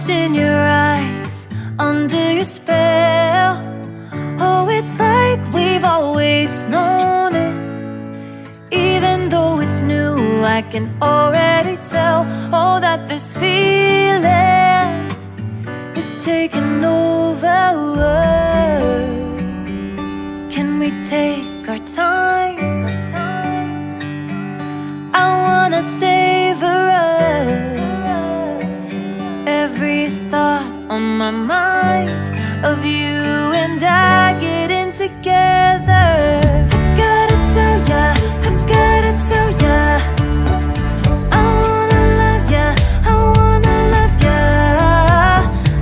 Lost in your eyes, under your spell. Oh, it's like we've always known it. Even though it's new, I can already tell. Oh, that this feeling is taking over. Can we take our time? I wanna savor us. Every thought on my mind of you and I getting together. Gotta tell ya, I gotta tell ya, I wanna love ya, I wanna love ya.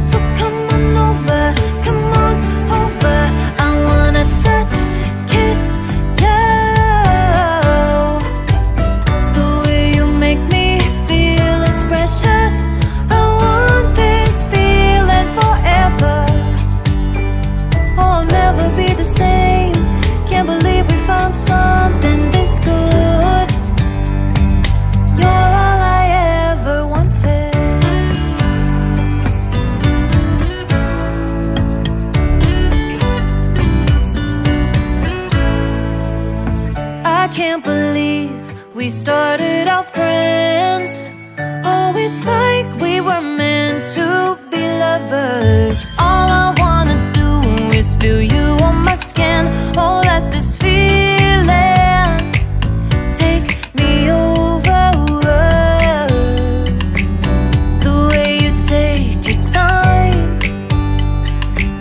So come on over, come on over. I wanna touch, kiss ya. The way you make me feel is precious. I want this feeling forever. Oh, I'll never be the same. Can't believe we found something this good. You're all I ever wanted. I can't believe we started out friends. Oh, it's like we were meant to be lovers. All I wanna do is feel you on my skin. Oh, let this feeling take me over. The way you take your time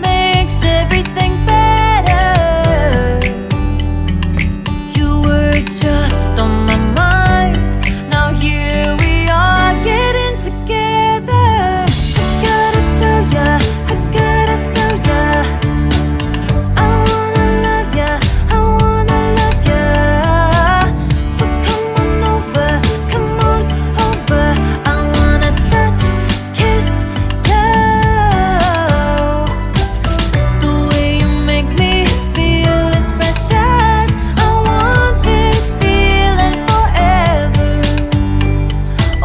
makes everything better. You were just on my mind. Now here we are getting together. I gotta tell ya, I gotta tell ya, I wanna love ya, I wanna love ya. So come on over, come on over. I wanna touch, kiss ya. The way you make me feel is precious. I want this feeling forever.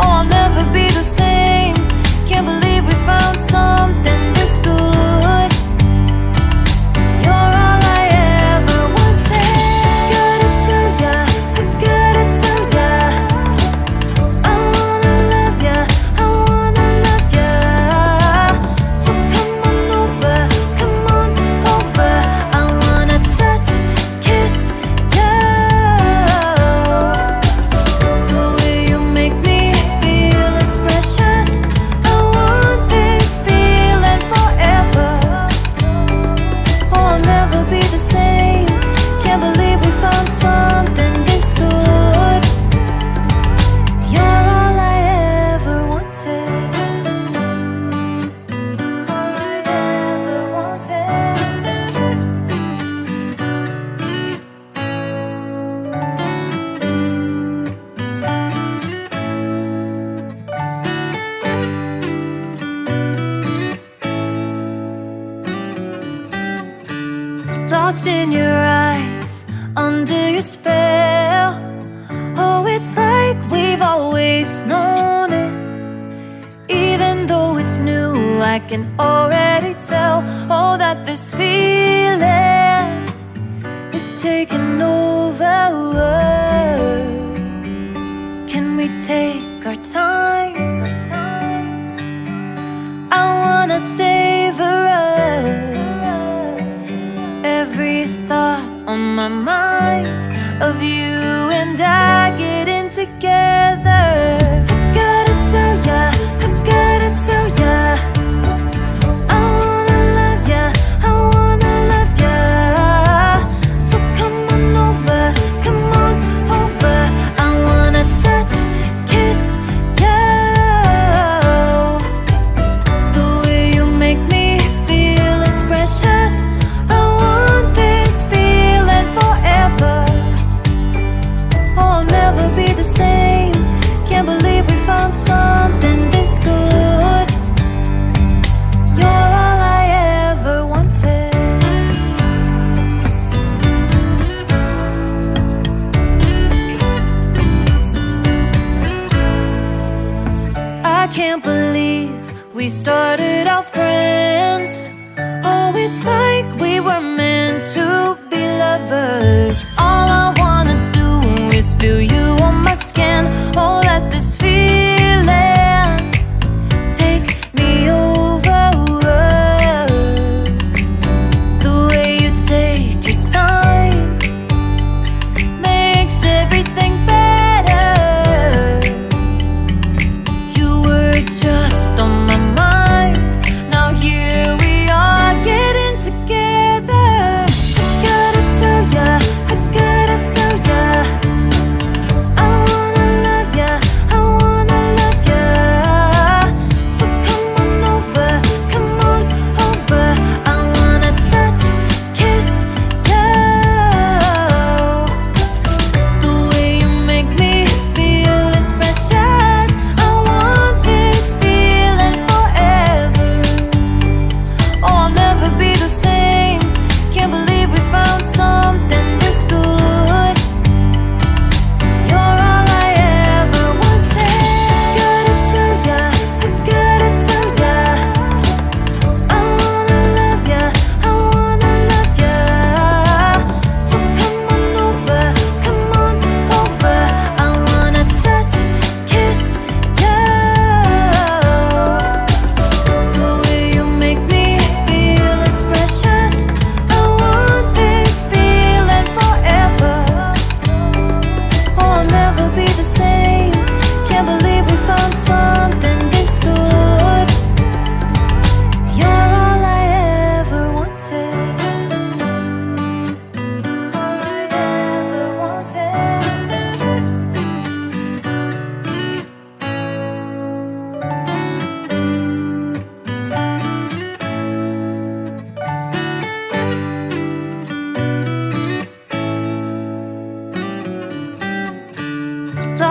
Oh, I'll never be the same. Can't believe we found something this good. You're all I ever wanted. Gotta tell ya, I gotta tell ya, I wanna love ya, I wanna love ya. So come on over, come on over. I wanna touch, kiss ya. The way you make me feel is precious. I want this feeling forever. Oh, I'll never be the same. Can't believe we found something this good. You're all I ever wanted. All I ever wanted. Lost in your eyes, under your spell. Oh, it's like we've always known it. Even though it's new, I can already tell. Oh, that this feeling is taking over. Can we take our time? I wanna savor us. Every thought on my mind of you and I getting together. Gotta tell ya, I gotta tell ya, I wanna love ya, I wanna love ya. So come on over, come on over. I wanna touch, kiss ya. The way you make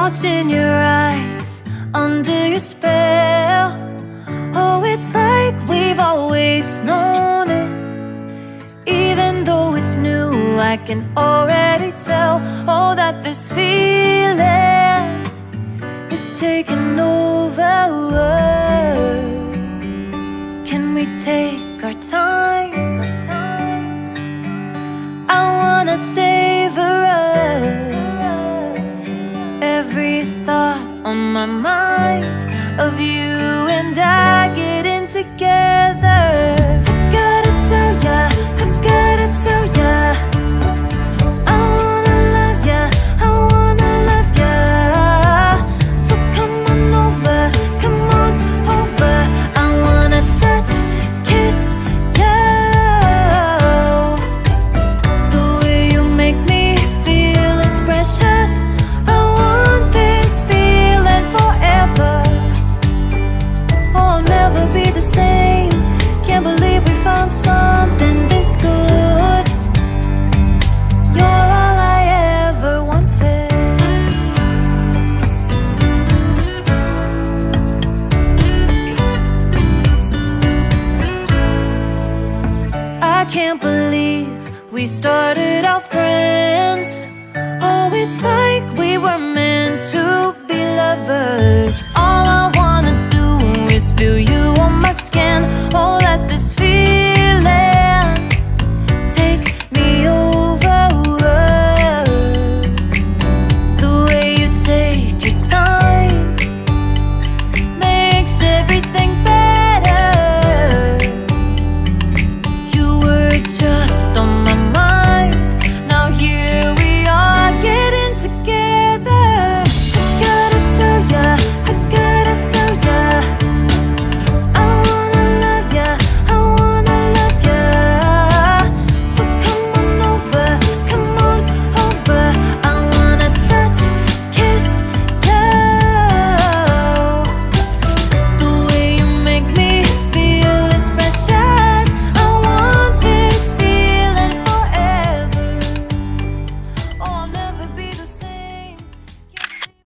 lost in your eyes, under your spell. Oh, it's like we've always known it. Even though it's new, I can already tell. Oh, that this feeling is taking over. Can we take our time? I wanna savor us. Every thought on my mind of you and I getting together. Gotta tell ya, I gotta tell ya, I wanna love ya, I wanna love ya. So come on over, come on over. I wanna touch, kiss ya. The way you make me feel is precious. I want this feeling forever. Oh, I'll never be the same. Can't believe we found something this good. You're all I ever wanted. I can't believe we started out friends. Oh, it's like we were